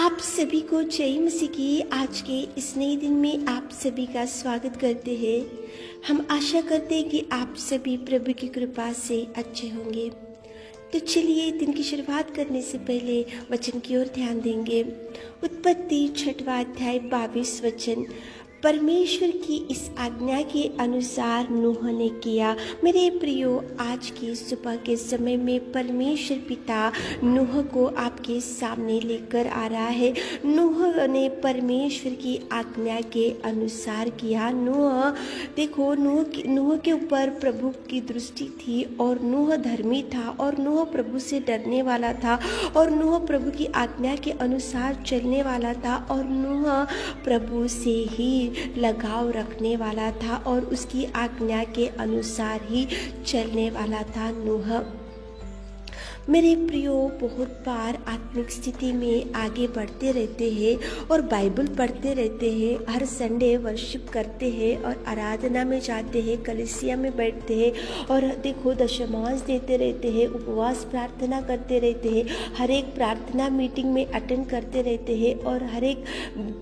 आप सभी को जय मसीह की आज के इस नए दिन में आप सभी का स्वागत करते हैं। हम आशा करते हैं कि आप सभी प्रभु की कृपा से अच्छे होंगे। तो चलिए दिन की शुरुआत करने से पहले वचन की ओर ध्यान देंगे। उत्पत्ति 6वां अध्याय 22 वचन। परमेश्वर की इस आज्ञा के अनुसार नूह ने किया। मेरे प्रियो, आज की सुबह के समय में परमेश्वर पिता नूह को आपके सामने लेकर आ रहा है। नूह ने परमेश्वर की आज्ञा के अनुसार किया। देखो, नूह के ऊपर प्रभु की दृष्टि थी और नूह धर्मी था और नूह प्रभु से डरने वाला था और नूह प्रभु की आज्ञा के अनुसार चलने वाला था और नूह प्रभु से ही लगाव रखने वाला था और उसकी आज्ञा के अनुसार ही चलने वाला था नूह। मेरे प्रियो, बहुत बार आत्मिक स्थिति में आगे बढ़ते रहते हैं और बाइबल पढ़ते रहते हैं, हर संडे वर्शिप करते हैं और आराधना में जाते हैं, कलीसिया में बैठते हैं और देखो दशमांश देते रहते हैं, उपवास प्रार्थना करते रहते हैं, हर एक प्रार्थना मीटिंग में अटेंड करते रहते हैं और हर एक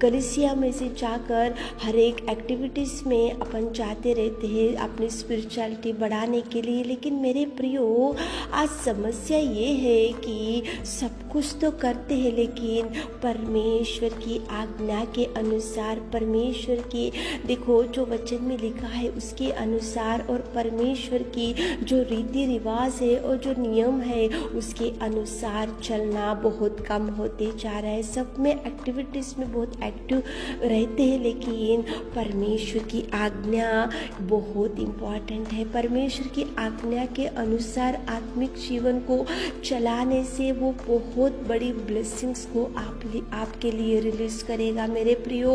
कलीसिया में से जाकर हर एक एक्टिविटीज़ में अपन जाते रहते हैं अपनी स्पिरिचुअलिटी बढ़ाने के लिए। लेकिन मेरे प्रियो, आज समस्या ये है कि सब कुछ तो करते हैं लेकिन परमेश्वर की आज्ञा के अनुसार, परमेश्वर की देखो जो वचन में लिखा है उसके अनुसार और परमेश्वर की जो रीति रिवाज है और जो नियम है उसके अनुसार चलना बहुत कम होते जा रहा है। सब में एक्टिविटीज़ में बहुत एक्टिव रहते हैं लेकिन परमेश्वर की आज्ञा बहुत इम्पॉर्टेंट है। परमेश्वर की आज्ञा के अनुसार आत्मिक जीवन को चलाने से वो बहुत बड़ी ब्लेसिंग्स को आपके लिए रिलीज करेगा। मेरे प्रियो,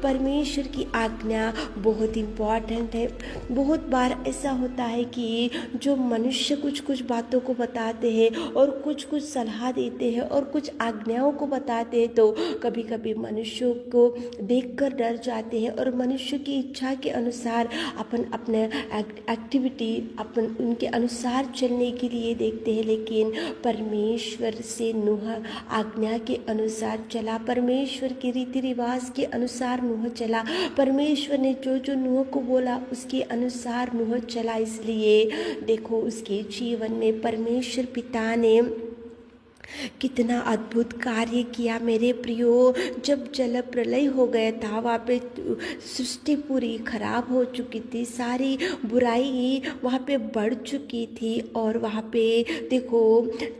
परमेश्वर की आज्ञा बहुत इम्पॉर्टेंट है। बहुत बार ऐसा होता है कि जो मनुष्य कुछ कुछ बातों को बताते हैं और कुछ कुछ सलाह देते हैं और कुछ आज्ञाओं को बताते हैं तो कभी कभी मनुष्यों को देखकर डर जाते हैं और मनुष्य की इच्छा के अनुसार अपन अपने एक्टिविटी अपन उनके अनुसार चलने के लिए देखते हैं। लेकिन परमेश्वर से नूह आज्ञा के अनुसार चला, परमेश्वर के रीति रिवाज के अनुसार नूह चला, परमेश्वर ने जो जो नूह को बोला उसके अनुसार नूह चला। इसलिए देखो उसके जीवन में परमेश्वर पिता ने कितना अद्भुत कार्य किया। मेरे प्रियो, जब जल प्रलय हो गया था वहाँ पे सृष्टि पूरी खराब हो चुकी थी, सारी बुराई वहाँ पे बढ़ चुकी थी और वहाँ पे देखो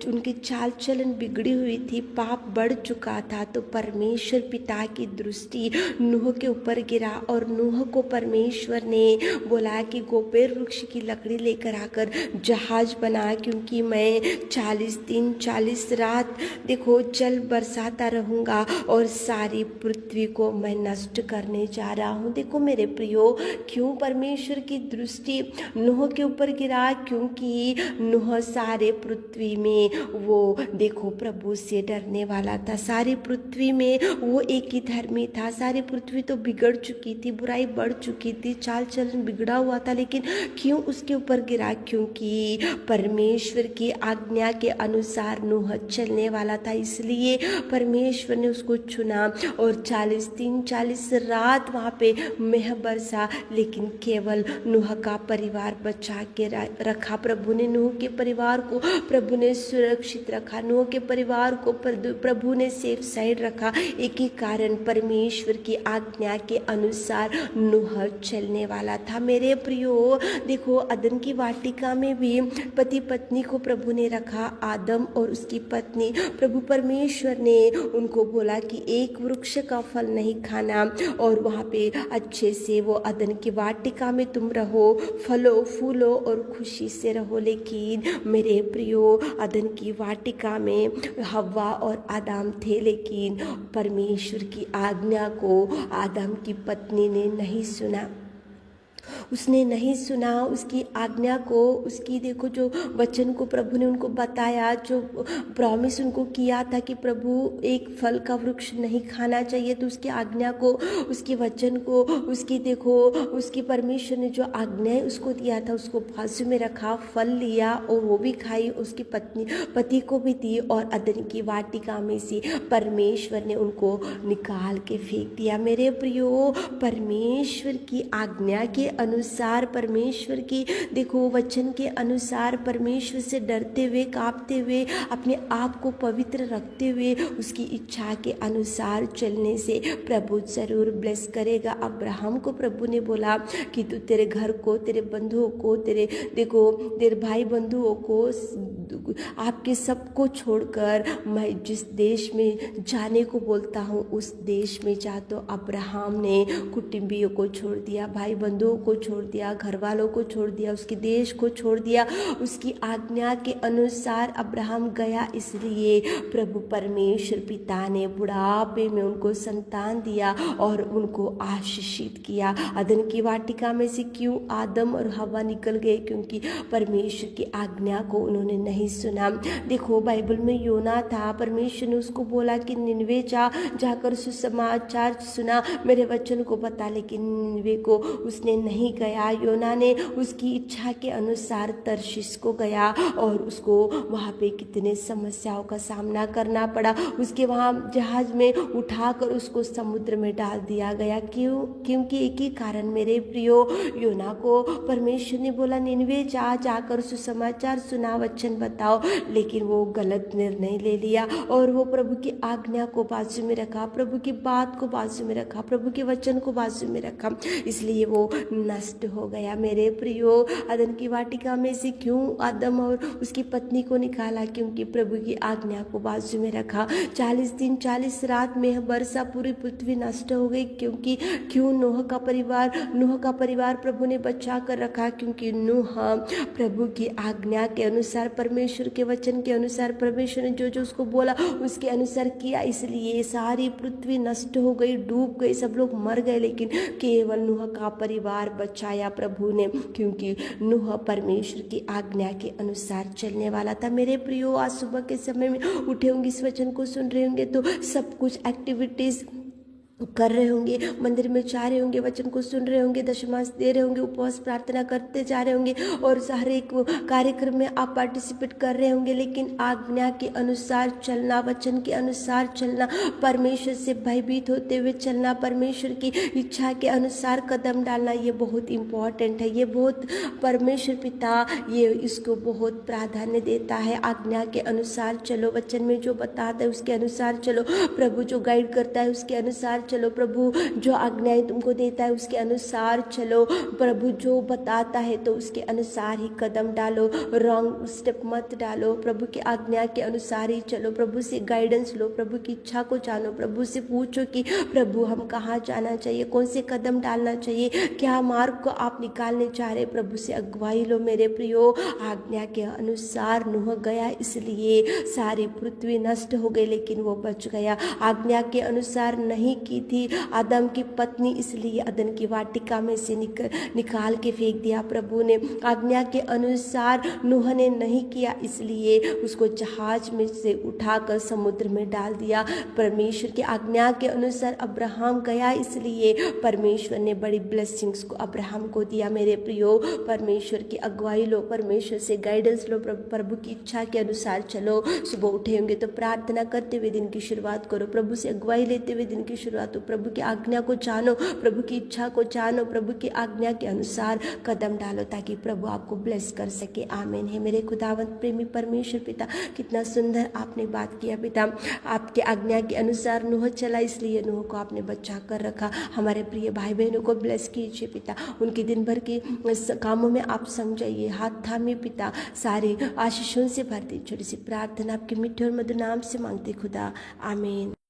उनकी चाल चलन बिगड़ी हुई थी, पाप बढ़ चुका था। तो परमेश्वर पिता की दृष्टि नूह के ऊपर गिरा और नूह को परमेश्वर ने बोला कि गोपेर वृक्ष की लकड़ी लेकर आकर जहाज बना, क्योंकि मैं 40 दिन 40 रात देखो जल बरसाता रहूंगा और सारी पृथ्वी को मैं नष्ट करने जा रहा हूँ। देखो मेरे प्रियो, क्यों परमेश्वर की दृष्टि नूह के ऊपर गिरा? क्योंकि नूह सारे पृथ्वी में वो देखो प्रभु से डरने वाला था, सारी पृथ्वी में वो एक ही धर्मी था। सारी पृथ्वी तो बिगड़ चुकी थी, बुराई बढ़ चुकी थी, चाल चलन बिगड़ा हुआ था, लेकिन क्यों उसके ऊपर गिरा? क्योंकि परमेश्वर की आज्ञा के अनुसार नूह चलने वाला था। इसलिए परमेश्वर ने उसको चुना और 40 दिन 40 रात वहाँ पे मेह बरसा, लेकिन केवल नूह का परिवार बचा के रखा। प्रभु ने नूह के परिवार को प्रभु ने सुरक्षित रखा, नूह के परिवार को प्रभु ने सेफ साइड रखा। एक ही कारण, परमेश्वर की आज्ञा के अनुसार नूह चलने वाला था। मेरे प्रियो, देखो अदन की वाटिका में भी पति पत्नी को प्रभु ने रखा, आदम और उसकी पत्नी। प्रभु परमेश्वर ने उनको बोला कि एक वृक्ष का फल नहीं खाना और वहाँ पे अच्छे से वो अदन की वाटिका में तुम रहो, फलो फूलो और खुशी से रहो। लेकिन मेरे प्रियो, अदन की वाटिका में हव्वा और आदम थे, लेकिन परमेश्वर की आज्ञा को आदम की पत्नी ने नहीं सुना। उसने नहीं सुना उसकी आज्ञा को, उसकी देखो जो वचन को प्रभु ने उनको बताया, जो प्रॉमिस उनको किया था कि प्रभु एक फल का वृक्ष नहीं खाना चाहिए, तो उसकी आज्ञा को, उसके वचन को, उसकी देखो उसकी परमेश्वर ने जो आज्ञा उसको दिया था उसको बाजू में रखा, फल लिया और वो भी खाई, उसकी पति को भी दी और अदन की वाटिका में से परमेश्वर ने उनको निकाल के फेंक दिया। मेरे प्रियो, परमेश्वर की आज्ञा के अनुसार, परमेश्वर की देखो वचन के अनुसार, परमेश्वर से डरते हुए, कांपते हुए, अपने आप को पवित्र रखते हुए, उसकी इच्छा के अनुसार चलने से प्रभु जरूर ब्लेस करेगा। अब्राहम को प्रभु ने बोला कि तू तेरे घर को, तेरे बंधुओं को, तेरे भाई बंधुओं को, आपके सबको छोड़कर मैं जिस देश में जाने को बोलता हूँ उस देश में जा। तो अब्राहम ने कुटुंबियों को छोड़ दिया, भाई बंधुओं को छोड़ दिया, घर वालों को छोड़ दिया, उसके देश को छोड़ दिया, उसकी आज्ञा के अनुसार अब्राहम गया। इसलिए प्रभु परमेश्वर पिता ने बुढ़ापे में उनको संतान दिया और उनको आशीषित किया। अदन की वाटिका में से क्यों आदम और हवा निकल गए? क्योंकि परमेश्वर की आज्ञा को उन्होंने नहीं सुना। देखो बाइबल में योना था, परमेश्वर ने उसको बोला कि निनवे जाकर सुसमाचार सुना, मेरे वचन को बता, लेकिन निनवे को उसने नहीं गया। योना ने उसकी इच्छा के अनुसार तर्शीश को गया और उसको वहाँ पे कितने समस्याओं का सामना करना पड़ा। उसके वहाँ जहाज में उठाकर उसको समुद्र में डाल दिया गया। क्यों? क्योंकि एक ही कारण मेरे प्रियो, योना को परमेश्वर ने बोला निनवे जाकर सुसमाचार सुना, वचन बताओ, लेकिन वो गलत निर्णय ले लिया और वो प्रभु की आज्ञा को बाजू में रखा, प्रभु की बात को बाजू में रखा, प्रभु के वचन को बाजू में रखा, इसलिए वो नष्ट हो गया। मेरे प्रियो, अदन की वाटिका में से क्यों आदम और उसकी पत्नी को निकाला? क्योंकि प्रभु की आज्ञा को बाजू में रखा। 40 दिन 40 रात में वर्षा पूरी पृथ्वी नष्ट हो गई। क्यों? नूह का परिवार प्रभु ने बचा कर रखा, क्योंकि नूह प्रभु की आज्ञा के अनुसार, परमेश्वर के वचन के अनुसार, परमेश्वर ने जो उसको बोला उसके अनुसार किया। इसलिए सारी पृथ्वी नष्ट हो गई, डूब गई, सब लोग मर गए, लेकिन केवल नूह का परिवार बचाया प्रभु ने, क्योंकि नूह परमेश्वर की आज्ञा के अनुसार चलने वाला था। मेरे प्रियो, आज सुबह के समय में उठे होंगे, इस वचन को सुन रहे होंगे तो सब कुछ एक्टिविटीज कर रहे होंगे, मंदिर में जा रहे होंगे, वचन को सुन रहे होंगे, दशमांश दे रहे होंगे, उपवास प्रार्थना करते जा रहे होंगे और हर एक कार्यक्रम में आप पार्टिसिपेट कर रहे होंगे, लेकिन आज्ञा के अनुसार चलना, वचन के अनुसार चलना, परमेश्वर से भयभीत होते हुए चलना, परमेश्वर की इच्छा के अनुसार कदम डालना, ये बहुत इम्पॉर्टेंट है। ये बहुत परमेश्वर पिता ये इसको बहुत प्राधान्य देता है। आज्ञा के अनुसार चलो, वचन में जो बताता है उसके अनुसार चलो, प्रभु जो गाइड करता है उसके अनुसार चलो, प्रभु जो आज्ञाएं तुमको देता है उसके अनुसार चलो, प्रभु जो बताता है तो उसके अनुसार ही कदम डालो, रॉन्ग स्टेप मत डालो, प्रभु की आज्ञा के अनुसार ही चलो, प्रभु से गाइडेंस लो, प्रभु की इच्छा को जानो, प्रभु से पूछो कि प्रभु हम कहाँ जाना चाहिए, कौन से कदम डालना चाहिए, क्या मार्ग को आप निकालने चाह रहे, प्रभु से अगुवाई लो। मेरे प्रियो, आज्ञा के अनुसार नूह गया, इसलिए सारी पृथ्वी नष्ट हो गई, लेकिन वो बच गया। आज्ञा के अनुसार नहीं की थी आदम की पत्नी, इसलिए अदन की वाटिका में से निकाल के फेंक दिया प्रभु ने। आज्ञा के अनुसार नूह ने नहीं किया, इसलिए उसको जहाज में से उठाकर समुद्र में डाल दिया। परमेश्वर की आज्ञा के अनुसार अब्राहम गया, इसलिए परमेश्वर ने बड़ी ब्लेसिंग्स को अब्राहम को दिया। मेरे प्रियो, परमेश्वर की अगुवाई लो, परमेश्वर से गाइडेंस लो, प्रभु की इच्छा के अनुसार चलो। सुबह उठे होंगे तो प्रार्थना करते हुए दिन की शुरुआत करो, प्रभु से अगुवाई लेते हुए दिन की शुरुआत, तो प्रभु की आज्ञा को जानो, प्रभु की इच्छा को जानो, प्रभु की आज्ञा के अनुसार कदम डालो, ताकि प्रभु आपको ब्लेस कर सके। आमीन है। मेरे खुदावंत प्रेमी परमेश्वर पिता, कितना सुंदर आपने बात किया पिता। आपके आज्ञा के अनुसार नूह चला, इसलिए नूह को आपने बचा कर रखा। हमारे प्रिय भाई बहनों को ब्लेस कीजिए पिता, उनके दिन भर के कामों में आप संग जाइए, हाथ थामिए पिता, सारे आशीषों से भर दी। छोटी सी प्रार्थना आपके मीठे और मधुर नाम से मांगते खुदा, आमीन।